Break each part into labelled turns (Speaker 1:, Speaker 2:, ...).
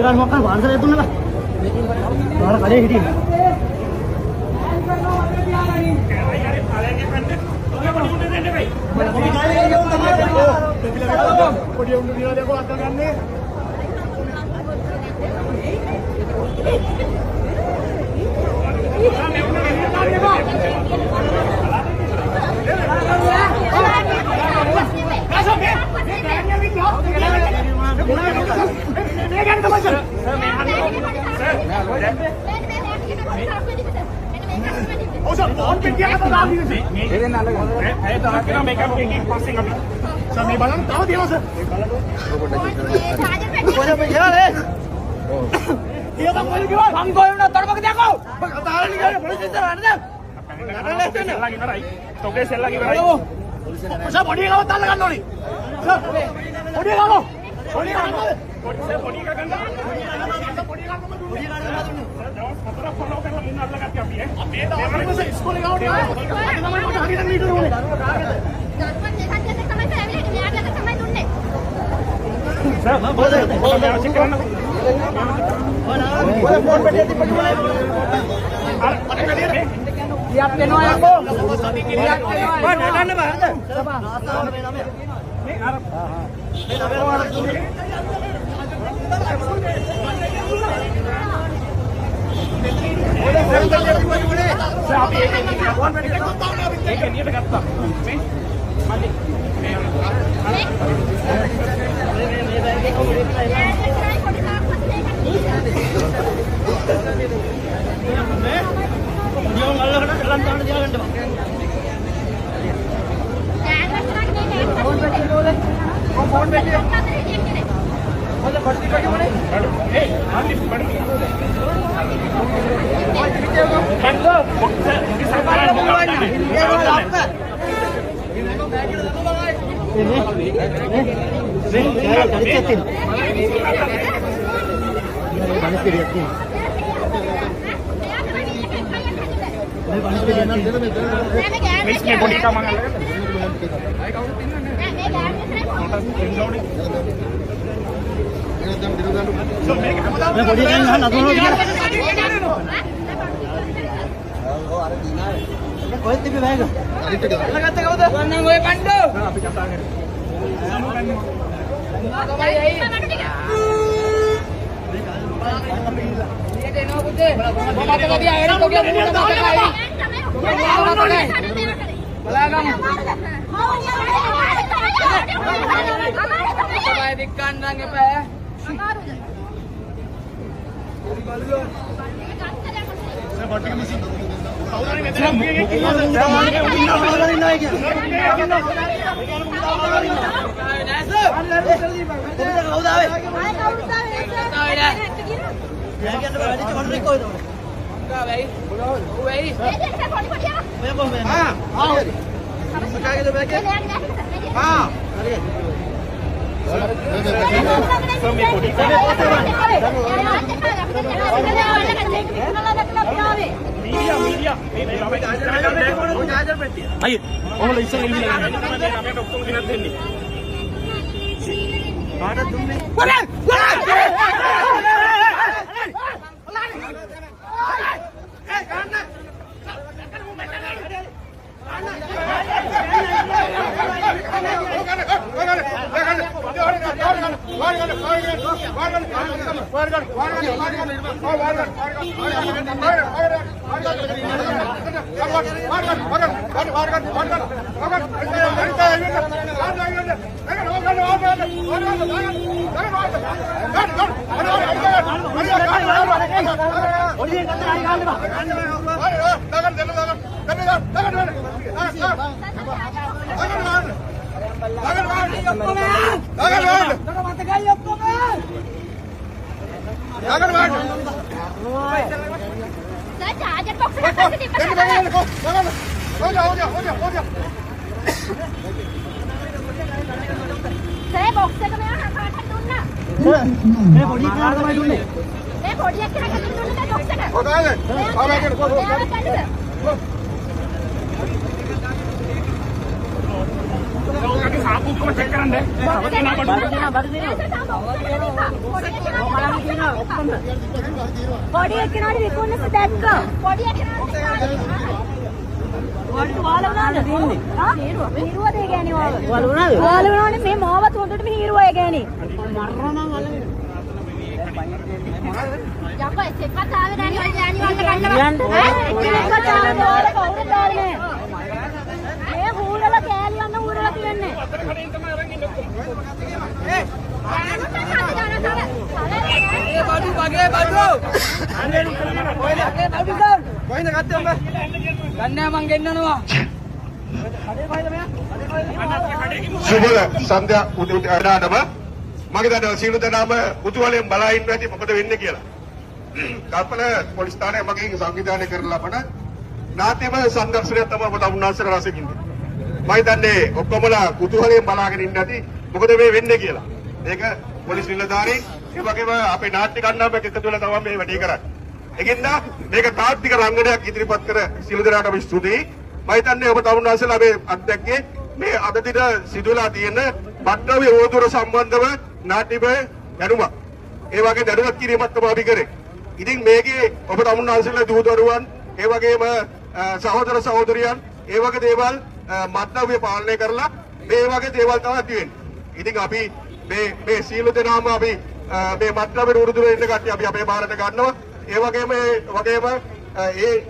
Speaker 1: Kan makan bahan itu lah. Bahan kali ini. Siap keno ya, Bang. Siap keno. Bang, ada Bang. Siapa? Ini Arab.
Speaker 2: සුබ සන්ධ්‍යා උදේටම මගේ දඩ සීල දනාම උතුවලෙන් බලා ඉන්න ඇති මොකද වෙන්නේ කියලා. කල්පන පොලිස් ස්ථානයේ මගෙන් සංවිධානය කරලා අපන නාට්‍යම සංදර්ශනයක් තමයි ඔබ උන්වහන්සේ රසකින් ඉන්නේ. මම හිතන්නේ ඔක්කොමලා උතුවලෙන් බලාගෙන ඉන්න ඇති මොකද මේ වෙන්නේ කියලා. ඒක පොලිස් නිලධාරීන් ඒ වගේම අපේ නාට්‍ය කණ්ඩායමක් එකතු වෙලා තමයි මේ වැඩේ කරන්නේ. ඒකින්ද මේක තාත්වික රංගනයක් ඉදිරිපත් කර සියලු දෙනාටම ස්තුතියි. මම හිතන්නේ ඔබ තමුන්වහන්සේලා මේ අත්දැකේ මේ අද දින සිදුවලා තියෙන බට්ටවේ ඕදුර සම්බන්ධව නාට්‍යමය දැනුමක්. ඒ වගේ දැනුවත් කිරීමක් තමයි අපි කරේ. ඉතින් මේකේ ඔබ තමුන්නාන්සලා දූ දරුවන් ඒ වගේම සහෝදර සහෝදරියන් ඒ වගේ දේවල් මත්ද්‍රව්‍ය පාලනය කරලා මේ වගේ දේවල් තමයි ඇති වෙන්නේ. ඉතින් අපි මේ සීල දෙනාම අපි මේ මත්ද්‍රව්‍ය උරුදුර ඉන්න කට්ටිය අපි අපේ බාරට ගන්නවා. ඒ වගේම ඒ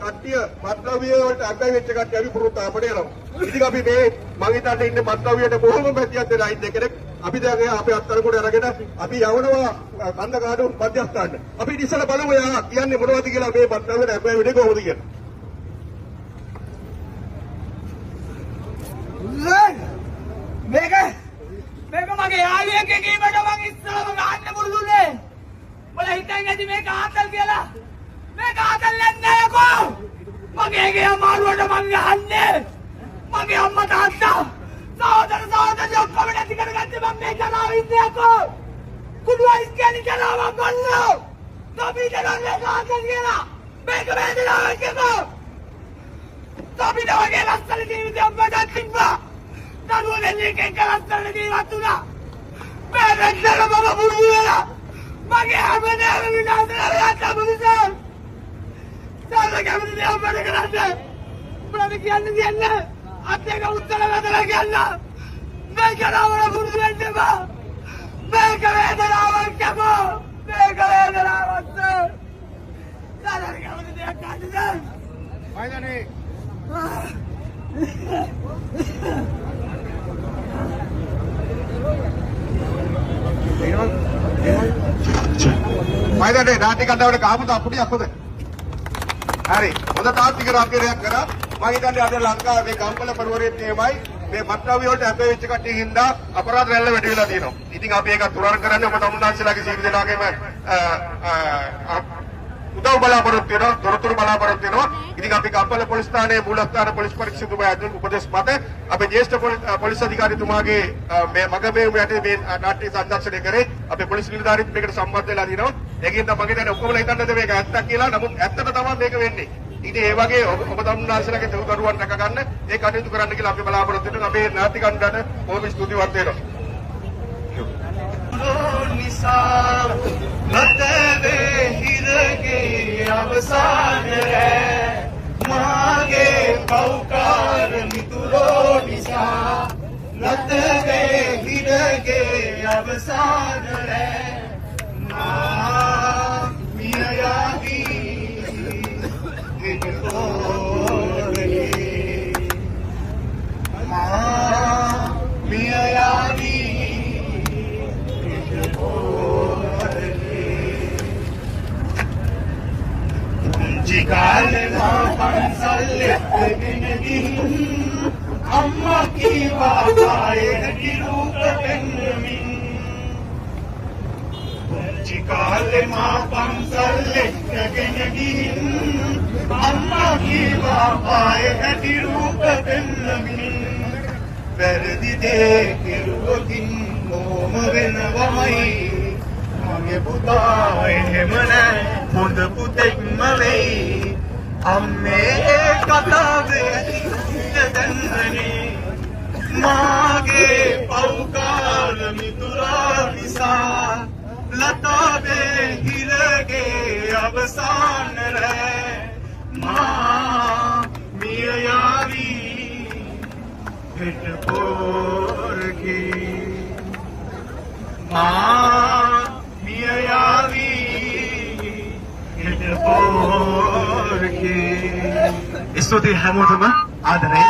Speaker 2: කට්ටිය මත්ද්‍රව්‍ය වලට අග්ගයි වෙච්ච කට්ටිය අපි පුරුතාපට යනවා. ඉතින් අපි මේ මං හිතන්නේ ඉන්නේ මත්ද්‍රව්‍යයට බොහොම පැතියක් දෙලා ඉන්න කෙනෙක්. අපි දැන් අපේ අත්තරකොට අරගෙන අපි යවනවා කන්ද කාඩු මධ්‍යස්ථානට. අපි ඉතින් බලමු යා කියන්නේ මොනවද කියලා මේ මත්ද්‍රව්‍යයට අග්ගයි වෙන්නේ කොහොමද කියලා.
Speaker 1: මේක මගේ යාළුවෙක් කීමට මං ඉස්සරම ගන්න පුරුදුනේ. උඹලා හිතන්නේ නැති මේක ආතල් කියලා. මේක ආතල් නැන්නේ යකෝ. මගේ අමාරුවට මං ගහන්නේ. මගේ අම්මා තාත්තා සහෝදර ඔක්කොම නැති කරගත්තේ මං මේ ජනාව ඉන්නේ යකෝ. කුඩු අයිස් කියන්නේ ජනාව ගන්නෝ. තොපි ජනාව මේක ආතල් කියලා. මේක වේදනාවක් යකෝ. තොපි දවගේ ලස්සන ජීවිතයක් අපට තිබ්බා. දරුවෝ වෙන්නේ එක ලස්සන ජීවත් වුණා. මේ වැක්දල මම පුරුදු වෙලා. මගේ හැමදේම විනාශ කරගත්තා මුනිසා. සාරා කැමති දේ අපට කරන්නේ. උඹලා කියන්නේ අත්‍යක උත්තර වැදලා කියන්න. මේක නවල පුරුදු වෙන්න බා. මේක වේදනාවක් යකෝ. මේක වේදනාවක්. සාරා කැමති දේ කියන්නේ. වයිදනේ.
Speaker 2: මයිදනේ නාට්‍ය කණ්ඩායමට කාපුත අපුඩියක් හොද. හරි. හොඳ තාත්වික රාජ්‍යයක් කරා. මම හිතන්නේ අද ලංකාවේ මේ ගම්පල පරිවර්තනයේ තේමයි මේ මත්ද්‍රව්‍ය වලට අපේ වෙච්ච කට්ටිය හින්දා අපරාධ රැල්ල වැඩි වෙලා තියෙනවා. ඉතින් අපි ඒක තුරන් කරන්නේ ඔබ තමුන්නාන්සලාගේ සීල දෙනාගේම උදව් බලාපොරොත්තු වෙනවා, තොරතුරු බලාපොරොත්තු වෙනවා. ඉතින් අපි ගම්පල පොලිස් ස්ථානයේ මූලස්ථාන පොලිස් පරීක්ෂකතුමා ඇතුළු උපදේශ මත අපේ ජ්‍යෙෂ්ඨ පොලිස් අධිකාරීතුමාගේ මේ මගපෑම යටතේ මේ නාට්‍ය සංදර්ශනය කරේ. අපේ පොලිස් නිලධාරීත් මේකට සම්බන්ධ වෙලා දිනවා. ඒකෙන් තමයි මගේ දැන් ඔක්කොම හිතන්නද මේක ඇත්තක් කියලා. නමුත් ඇත්තට තමයි මේක වෙන්නේ. ඉතින් ඒ වගේ ඔබ තමුන්නාන්සලාගේ දරුවන් රැක ගන්න ඒ කටයුතු කරන්න කියලා අපි බලාපොරොත්තු වෙනවා. අපේ නාට්‍ය කණ්ඩායමට බොහොම ස්තුතිවන්ත වෙනවා.
Speaker 3: මතවේ හිරගේ අවසාන රැ මාගේ පෞකාර මිතුරෝ නිසා ලතවේ හිරගේ අවසාන රැ මා මිය යවි හිතෝරේ මා මිය යවි Jikale ma pansal ekගෙන ගිහින් අම්මා කීවා ආයේ කිරුක පෙන්වමින් Jikale ma pansal ekගෙන ගිහින් අම්මා කීවා ආයේ කිරුක පෙන්වමින් වැරදි දේ කෙරුවකින් මොම වෙනවමයි මගේ පුතා එහෙම නෑ හොඳ පුතෙක්ම වෙයි අම්මේ කතාවේ දැන්නනේ මාගේ පෞකාර මිතුරා නිසා ලතාවේ හිරගේ අවසාන රැ මා මිය යාවි හෙට පොරකී මා මිය යාවි හෙට පොරකී ස්තුතියි හැමෝටම ආදරේ